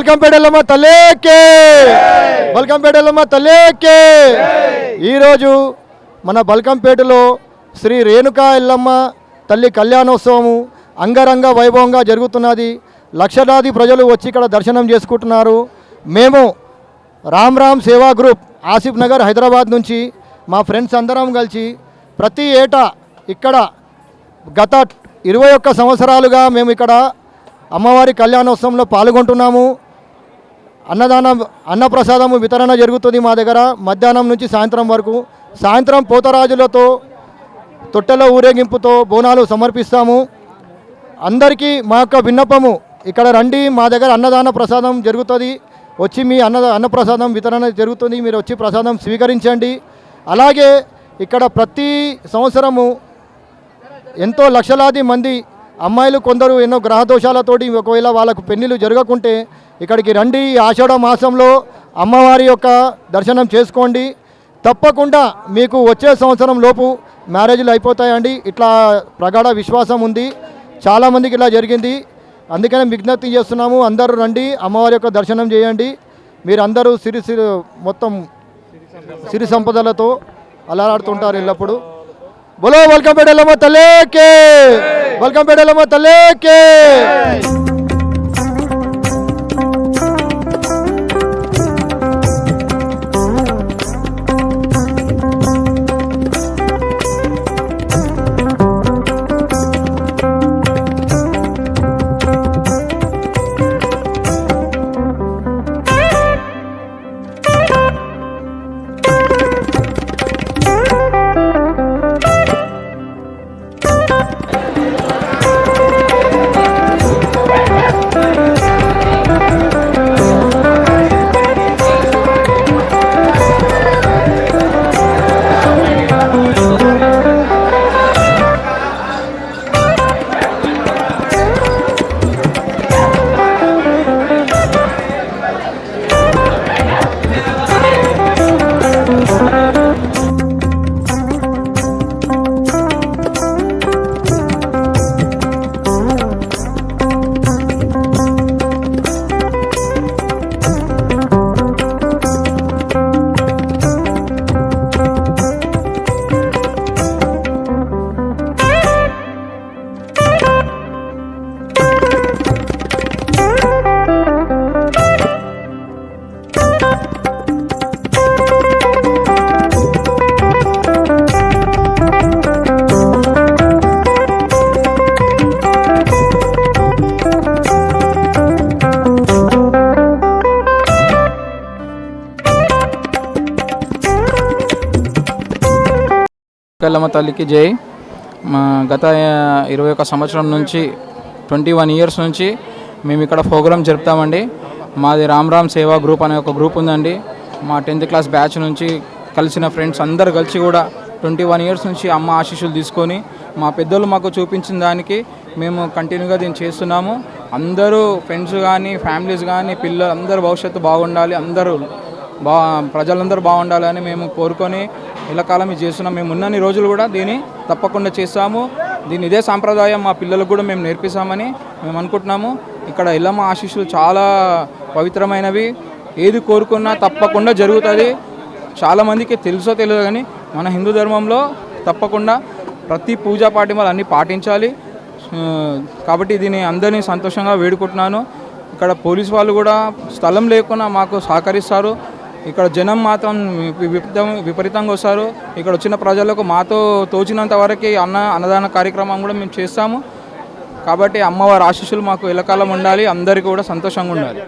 బల్కంపేట ఎల్లమ్మ తల్లికి, బల్కంపేట ఎల్లమ్మ తల్లికి. ఈరోజు మన బల్కంపేటలో శ్రీ రేణుకా ఎల్లమ్మ తల్లి కళ్యాణోత్సవము అంగరంగ వైభవంగా జరుగుతున్నది. లక్షలాది ప్రజలు వచ్చి ఇక్కడ దర్శనం చేసుకుంటున్నారు. మేము రామ్ సేవా గ్రూప్ ఆసిఫ్ నగర్ హైదరాబాద్ నుంచి మా ఫ్రెండ్స్ అందరం కలిసి ప్రతి ఏటా ఇక్కడ గత 21 సంవత్సరాలుగా మేము ఇక్కడ అమ్మవారి కళ్యాణోత్సవంలో పాల్గొంటున్నాము. అన్నప్రసాదము వితరణ జరుగుతుంది మా దగ్గర మధ్యాహ్నం నుంచి సాయంత్రం వరకు. సాయంత్రం పోతరాజులతో తొట్టెల ఊరేగింపుతో బోనాలు సమర్పిస్తాము. అందరికీ మా యొక్క విన్నపము, ఇక్కడ రండి, మా దగ్గర అన్నదాన ప్రసాదం జరుగుతుంది, వచ్చి మీ అన్నప్రసాదం వితరణ జరుగుతుంది, మీరు వచ్చి ప్రసాదం స్వీకరించండి. అలాగే ఇక్కడ ప్రతి సంవత్సరము ఎంతో లక్షలాది మంది అమ్మాయిలు కొందరు ఎన్నో గ్రహదోషాలతోటి ఒకవేళ వాళ్ళకు పెళ్ళిళ్ళు జరగకుంటే ఇక్కడికి రండి. ఆషాఢ మాసంలో అమ్మవారి యొక్క దర్శనం చేసుకోండి. తప్పకుండా మీకు వచ్చే సంవత్సరం లోపు మ్యారేజ్లు అయిపోతాయండి. ఇట్లా ప్రగాఢ విశ్వాసం ఉంది, చాలామందికి ఇలా జరిగింది. అందుకనే విజ్ఞప్తి చేస్తున్నాము, అందరూ రండి, అమ్మవారి యొక్క దర్శనం చేయండి. మీరందరూ మొత్తం సిరి సంపదలతో అలరాడుతుంటారు ఎల్లప్పుడు. బోలో బల్కంపేట ఎల్లమ్మ తల్లికి, బల్కంపేట ఎల్లమ్మ తల్లికి. ఎల్లమ్మ తల్లికి జై. గత 21 సంవత్సరం నుంచి 21 ఇయర్స్ నుంచి మేము ఇక్కడ ప్రోగ్రామ్ జరుపుతామండి. మాది రామ్ సేవా గ్రూప్ అనే ఒక గ్రూప్ ఉందండి. మా 10th క్లాస్ బ్యాచ్ నుంచి కలిసిన ఫ్రెండ్స్ అందరు కలిసి కూడా 21 ఇయర్స్ నుంచి అమ్మ ఆశీస్సులు తీసుకొని మా పెద్దలు మాకు చూపించిన దానికి మేము కంటిన్యూగా దీన్ని చేస్తున్నాము. అందరూ ఫ్రెండ్స్ కానీ ఫ్యామిలీస్ కానీ పిల్లలు అందరూ భవిష్యత్తు బాగుండాలి, అందరూ ప్రజలందరూ బాగుండాలని మేము కోరుకొని ఎల్లకాలం ఇది చేస్తున్నాం. మేము ఉన్నన్ని రోజులు కూడా దీన్ని తప్పకుండా చేస్తాము. దీన్ని ఇదే సాంప్రదాయం మా పిల్లలకు కూడా మేము నేర్పిస్తామని మేము అనుకుంటున్నాము. ఇక్కడ ఎల్లమ్మ ఆశీస్సులు చాలా పవిత్రమైనవి, ఏది కోరుకున్నా తప్పకుండా జరుగుతుంది. చాలామందికి తెలుసో తెలియదు కానీ మన హిందూ ధర్మంలో తప్పకుండా ప్రతి పూజా పాఠ్యమాలు అన్నీ పాటించాలి. కాబట్టి దీన్ని అందరినీ సంతోషంగా వేడుకుంటున్నాను. ఇక్కడ పోలీసు వాళ్ళు కూడా స్థలం లేకుండా మాకు సహకరిస్తారు. ఇక్కడ జనం మాత్రం విపరీతంగా వస్తారు. ఇక్కడ వచ్చిన ప్రజలకు మాతో తోచినంత వరకు అన్నదాన కార్యక్రమం కూడా మేము చేస్తాము. కాబట్టి అమ్మవారి ఆశీస్సులు మాకు ఎల్లకాలం ఉండాలి, అందరికీ కూడా సంతోషంగా ఉండాలి.